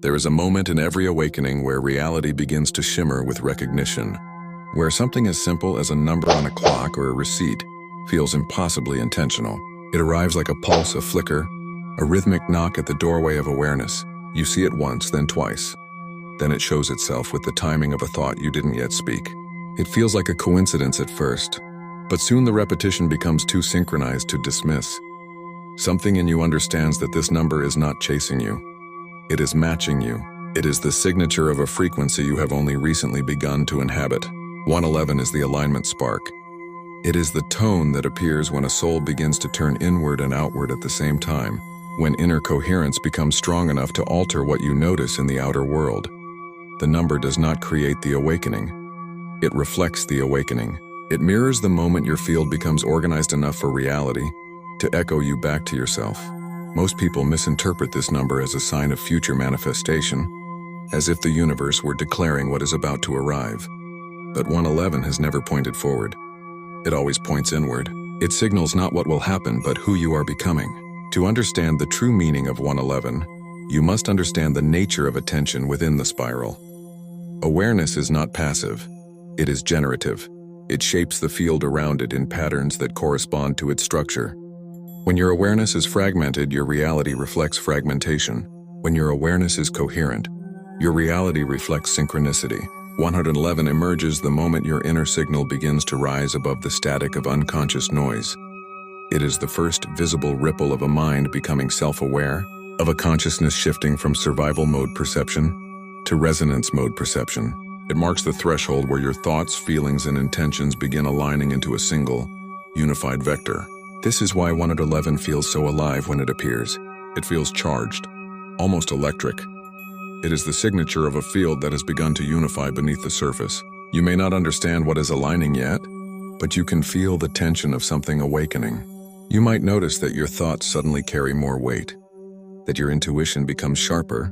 There is a moment in every awakening where reality begins to shimmer with recognition, where something as simple as a number on a clock or a receipt feels impossibly intentional. It arrives like a pulse, a flicker, a rhythmic knock at the doorway of awareness. You see it once, then twice. Then it shows itself with the timing of a thought you didn't yet speak. It feels like a coincidence at first, but soon the repetition becomes too synchronized to dismiss. Something in you understands that this number is not chasing you. It is matching you. It is the signature of a frequency you have only recently begun to inhabit. 111 is the alignment spark. It is the tone that appears when a soul begins to turn inward and outward at the same time, when inner coherence becomes strong enough to alter what you notice in the outer world. The number does not create the awakening. It reflects the awakening. It mirrors the moment your field becomes organized enough for reality to echo you back to yourself. Most people misinterpret this number as a sign of future manifestation, as if the universe were declaring what is about to arrive. But 111 has never pointed forward. It always points inward. It signals not what will happen, but who you are becoming. To understand the true meaning of 111, you must understand the nature of attention within the spiral. Awareness is not passive. It is generative. It shapes the field around it in patterns that correspond to its structure. When your awareness is fragmented, your reality reflects fragmentation. When your awareness is coherent, your reality reflects synchronicity. 111 emerges the moment your inner signal begins to rise above the static of unconscious noise. It is the first visible ripple of a mind becoming self-aware, of a consciousness shifting from survival mode perception to resonance mode perception. It marks the threshold where your thoughts, feelings, and intentions begin aligning into a single, unified vector. This is why 111 feels so alive when it appears. It feels charged, almost electric. It is the signature of a field that has begun to unify beneath the surface. You may not understand what is aligning yet, but you can feel the tension of something awakening. You might notice that your thoughts suddenly carry more weight, that your intuition becomes sharper,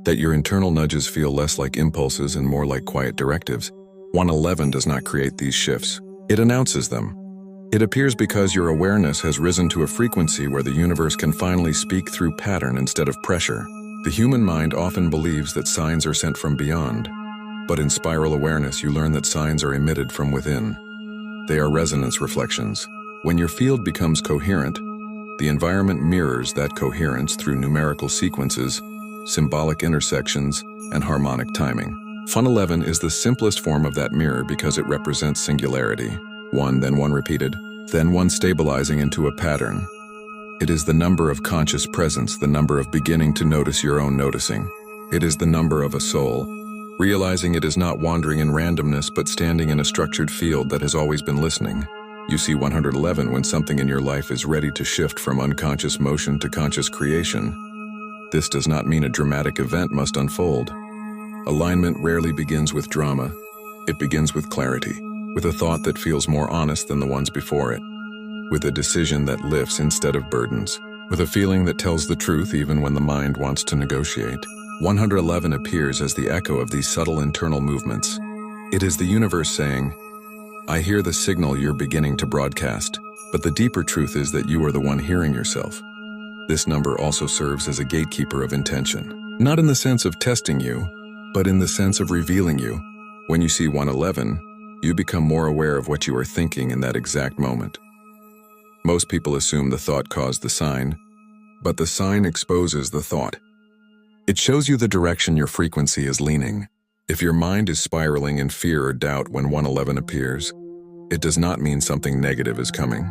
that your internal nudges feel less like impulses and more like quiet directives. 111 does not create these shifts. It announces them. It appears because your awareness has risen to a frequency where the universe can finally speak through pattern instead of pressure. The human mind often believes that signs are sent from beyond, but in spiral awareness you learn that signs are emitted from within. They are resonance reflections. When your field becomes coherent, the environment mirrors that coherence through numerical sequences, symbolic intersections, and harmonic timing. 111 is the simplest form of that mirror because it represents singularity. One, then one repeated, then one stabilizing into a pattern. It is the number of conscious presence, the number of beginning to notice your own noticing. It is the number of a soul, realizing it is not wandering in randomness but standing in a structured field that has always been listening. You see 111 when something in your life is ready to shift from unconscious motion to conscious creation. This does not mean a dramatic event must unfold. Alignment rarely begins with drama. It begins with clarity, with a thought that feels more honest than the ones before it, with a decision that lifts instead of burdens, with a feeling that tells the truth even when the mind wants to negotiate. 111 appears as the echo of these subtle internal movements. It is the universe saying, I hear the signal you're beginning to broadcast, but the deeper truth is that you are the one hearing yourself. This number also serves as a gatekeeper of intention, not in the sense of testing you, but in the sense of revealing you. When you see 111, you become more aware of what you are thinking in that exact moment. Most people assume the thought caused the sign, but the sign exposes the thought. It shows you the direction your frequency is leaning. If your mind is spiraling in fear or doubt when 111 appears, it does not mean something negative is coming.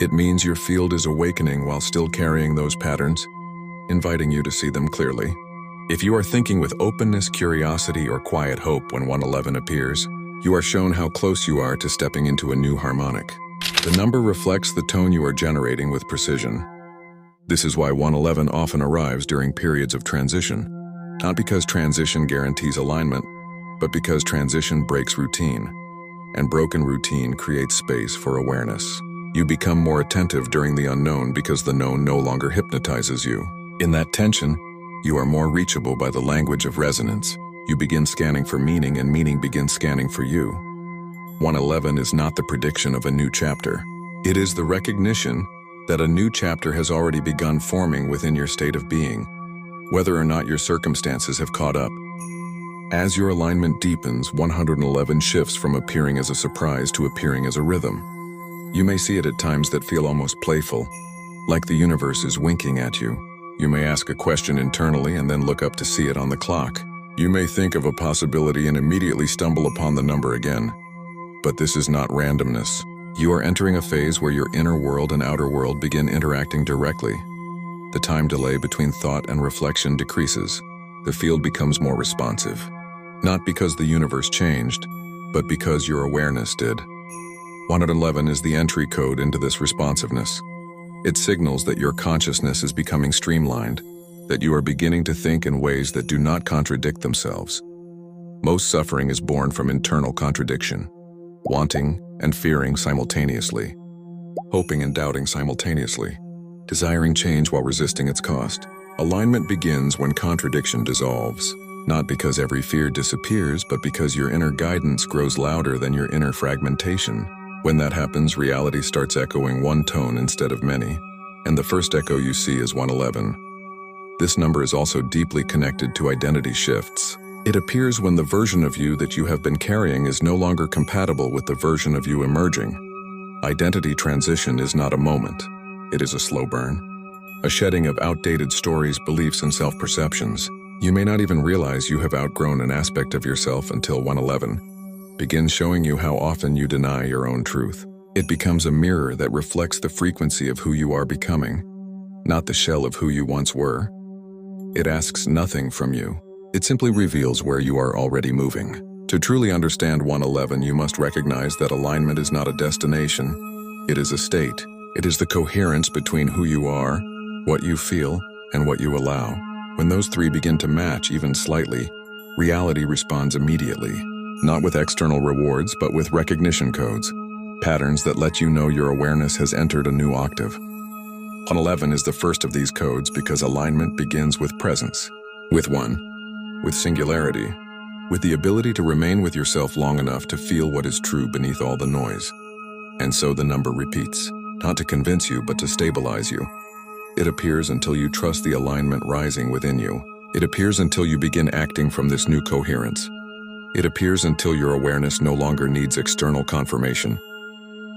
It means your field is awakening while still carrying those patterns, inviting you to see them clearly. If you are thinking with openness, curiosity, or quiet hope when 111 appears, you are shown how close you are to stepping into a new harmonic. The number reflects the tone you are generating with precision. This is why 111 often arrives during periods of transition, not because transition guarantees alignment, but because transition breaks routine, and broken routine creates space for awareness. You become more attentive during the unknown because the known no longer hypnotizes you. In that tension, you are more reachable by the language of resonance. You begin scanning for meaning, and meaning begins scanning for you. 111 is not the prediction of a new chapter. It is the recognition that a new chapter has already begun forming within your state of being, whether or not your circumstances have caught up. As your alignment deepens, 111 shifts from appearing as a surprise to appearing as a rhythm. You may see it at times that feel almost playful, like the universe is winking at you. You may ask a question internally and then look up to see it on the clock. You may think of a possibility and immediately stumble upon the number again. But this is not randomness. You are entering a phase where your inner world and outer world begin interacting directly. The time delay between thought and reflection decreases. The field becomes more responsive. Not because the universe changed, but because your awareness did. 111 is the entry code into this responsiveness. It signals that your consciousness is becoming streamlined, that you are beginning to think in ways that do not contradict themselves. Most suffering is born from internal contradiction, wanting and fearing simultaneously, hoping and doubting simultaneously, desiring change while resisting its cost. Alignment begins when contradiction dissolves, not because every fear disappears, but because your inner guidance grows louder than your inner fragmentation. When that happens, reality starts echoing one tone instead of many, and the first echo you see is 111. This number is also deeply connected to identity shifts. It appears when the version of you that you have been carrying is no longer compatible with the version of you emerging. Identity transition is not a moment. It is a slow burn, a shedding of outdated stories, beliefs, and self-perceptions. You may not even realize you have outgrown an aspect of yourself until 111 begins showing you how often you deny your own truth. It becomes a mirror that reflects the frequency of who you are becoming, not the shell of who you once were. It asks nothing from you. It simply reveals where you are already moving. To truly understand 111, you must recognize that alignment is not a destination. It is a state. It is the coherence between who you are, what you feel, and what you allow. When those three begin to match even slightly, reality responds immediately, not with external rewards, but with recognition codes, patterns that let you know your awareness has entered a new octave. 111 is the first of these codes because alignment begins with presence, with singularity, with the ability to remain with yourself long enough to feel what is true beneath all the noise. And so the number repeats, not to convince you, but to stabilize you. It appears until you trust the alignment rising within you. It appears until you begin acting from this new coherence. It appears until your awareness no longer needs external confirmation.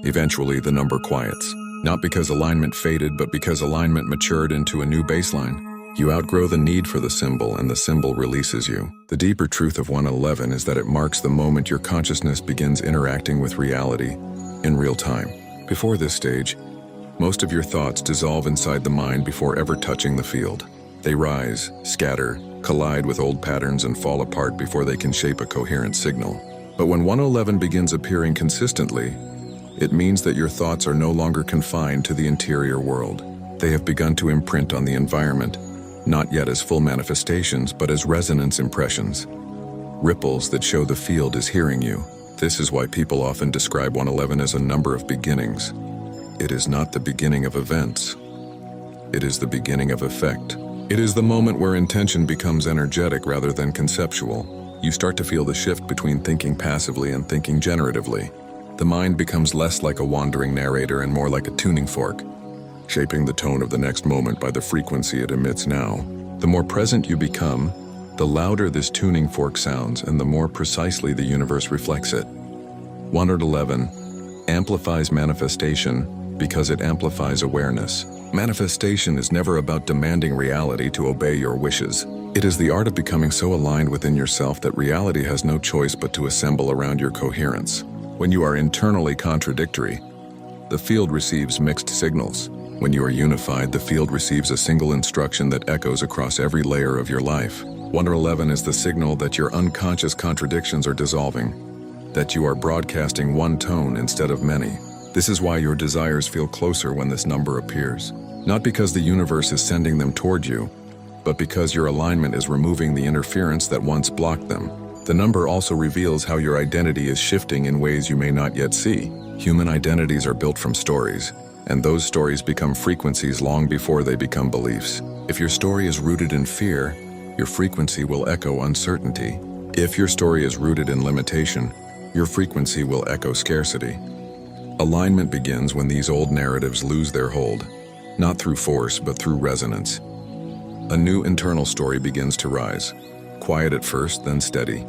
Eventually, the number quiets, not because alignment faded, but because alignment matured into a new baseline. You outgrow the need for the symbol, and the symbol releases you. The deeper truth of 111 is that it marks the moment your consciousness begins interacting with reality in real time. Before this stage, most of your thoughts dissolve inside the mind before ever touching the field. They rise, scatter, collide with old patterns, and fall apart before they can shape a coherent signal. But when 111 begins appearing consistently, it means that your thoughts are no longer confined to the interior world. They have begun to imprint on the environment, not yet as full manifestations, but as resonance impressions, ripples that show the field is hearing you. This is why people often describe 111 as a number of beginnings. It is not the beginning of events. It is the beginning of effect. It is the moment where intention becomes energetic rather than conceptual. You start to feel the shift between thinking passively and thinking generatively. The mind becomes less like a wandering narrator and more like a tuning fork, shaping the tone of the next moment by the frequency it emits now. The more present you become, the louder this tuning fork sounds and the more precisely the universe reflects it. 111 amplifies manifestation because it amplifies awareness. Manifestation is never about demanding reality to obey your wishes. It is the art of becoming so aligned within yourself that reality has no choice but to assemble around your coherence. When you are internally contradictory, the field receives mixed signals. When you are unified, the field receives a single instruction that echoes across every layer of your life. 111 is the signal that your unconscious contradictions are dissolving, that you are broadcasting one tone instead of many. This is why your desires feel closer when this number appears. Not because the universe is sending them toward you, but because your alignment is removing the interference that once blocked them. The number also reveals how your identity is shifting in ways you may not yet see. Human identities are built from stories, and those stories become frequencies long before they become beliefs. If your story is rooted in fear, your frequency will echo uncertainty. If your story is rooted in limitation, your frequency will echo scarcity. Alignment begins when these old narratives lose their hold, not through force but through resonance. A new internal story begins to rise, quiet at first, then steady.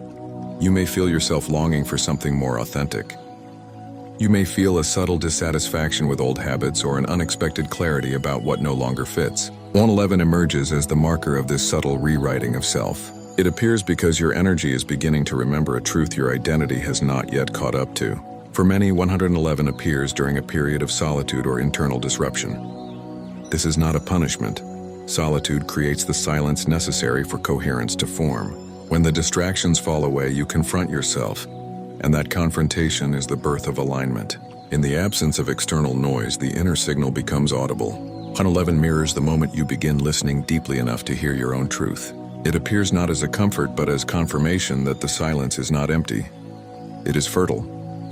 You may feel yourself longing for something more authentic. You may feel a subtle dissatisfaction with old habits or an unexpected clarity about what no longer fits. 111 emerges as the marker of this subtle rewriting of self. It appears because your energy is beginning to remember a truth your identity has not yet caught up to. For many, 111 appears during a period of solitude or internal disruption. This is not a punishment. Solitude creates the silence necessary for coherence to form. When the distractions fall away, you confront yourself, and that confrontation is the birth of alignment. In the absence of external noise, the inner signal becomes audible. 111 mirrors the moment you begin listening deeply enough to hear your own truth. It appears not as a comfort but as confirmation that the silence is not empty. It is fertile.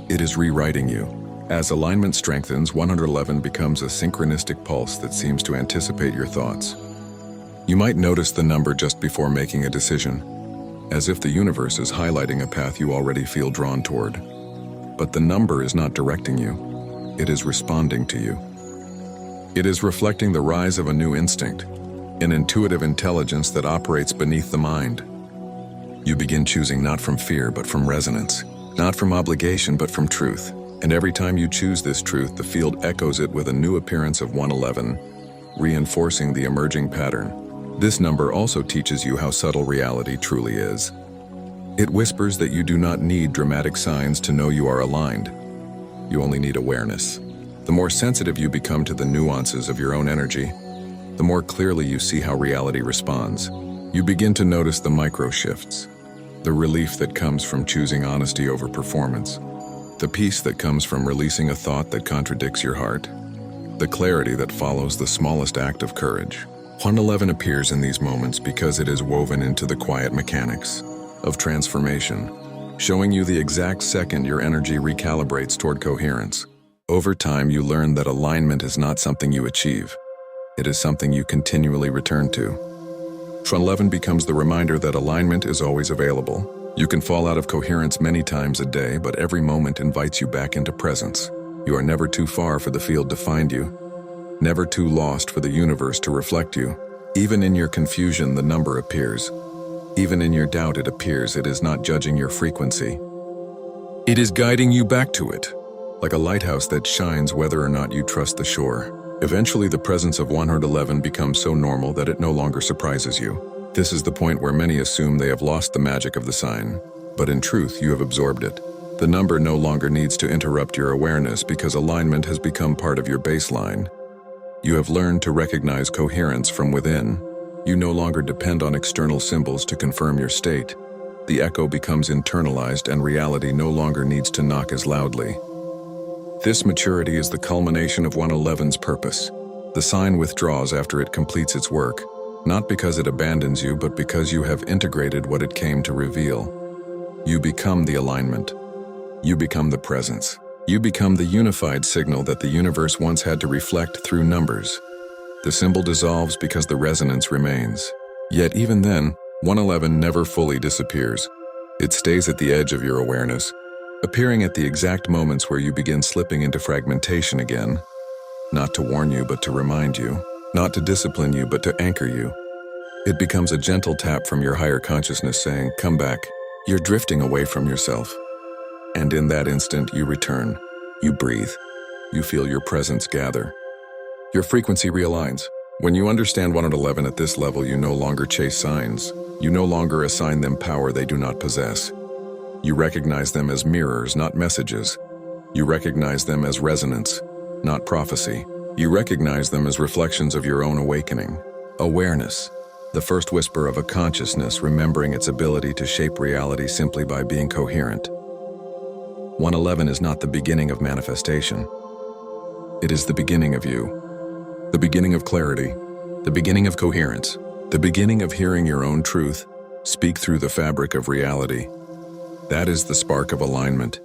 It is rewriting you. As alignment strengthens, 111 becomes a synchronistic pulse that seems to anticipate your thoughts. You might notice the number just before making a decision, as if the universe is highlighting a path you already feel drawn toward. But the number is not directing you. It is responding to you. It is reflecting the rise of a new instinct, an intuitive intelligence that operates beneath the mind. You begin choosing not from fear but from resonance, not from obligation but from truth. And every time you choose this truth, the field echoes it with a new appearance of 111, reinforcing the emerging pattern. This number also teaches you how subtle reality truly is. It whispers that you do not need dramatic signs to know you are aligned. You only need awareness. The more sensitive you become to the nuances of your own energy, the more clearly you see how reality responds. You begin to notice the micro shifts, the relief that comes from choosing honesty over performance, the peace that comes from releasing a thought that contradicts your heart, the clarity that follows the smallest act of courage. 111 appears in these moments because it is woven into the quiet mechanics of transformation, showing you the exact second your energy recalibrates toward coherence. Over time, you learn that alignment is not something you achieve. It is something you continually return to. 111 becomes the reminder that alignment is always available. You can fall out of coherence many times a day, but every moment invites you back into presence. You are never too far for the field to find you, never too lost for the universe to reflect you. Even in your confusion, the number appears. Even in your doubt, it appears. It is not judging your frequency. It is guiding you back to it, like a lighthouse that shines whether or not you trust the shore. Eventually, the presence of 111 becomes so normal that it no longer surprises you. This is the point where many assume they have lost the magic of the sign, but in truth, you have absorbed it. The number no longer needs to interrupt your awareness because alignment has become part of your baseline. You have learned to recognize coherence from within. You no longer depend on external symbols to confirm your state. The echo becomes internalized and reality no longer needs to knock as loudly. This maturity is the culmination of 111's purpose. The sign withdraws after it completes its work, not because it abandons you, but because you have integrated what it came to reveal. You become the alignment. You become the presence. You become the unified signal that the universe once had to reflect through numbers. The symbol dissolves because the resonance remains. Yet even then, 111 never fully disappears. It stays at the edge of your awareness, appearing at the exact moments where you begin slipping into fragmentation again. Not to warn you, but to remind you. Not to discipline you, but to anchor you. It becomes a gentle tap from your higher consciousness saying, "Come back. You're drifting away from yourself." And in that instant, you return. You breathe. You feel your presence gather. Your frequency realigns. When you understand 111 at this level, you no longer chase signs. You no longer assign them power they do not possess. You recognize them as mirrors, not messages. You recognize them as resonance, not prophecy. You recognize them as reflections of your own awakening. Awareness, the first whisper of a consciousness remembering its ability to shape reality simply by being coherent. 111 is not the beginning of manifestation. It is the beginning of you. The beginning of clarity, the beginning of coherence, the beginning of hearing your own truth speak through the fabric of reality. That is the spark of alignment,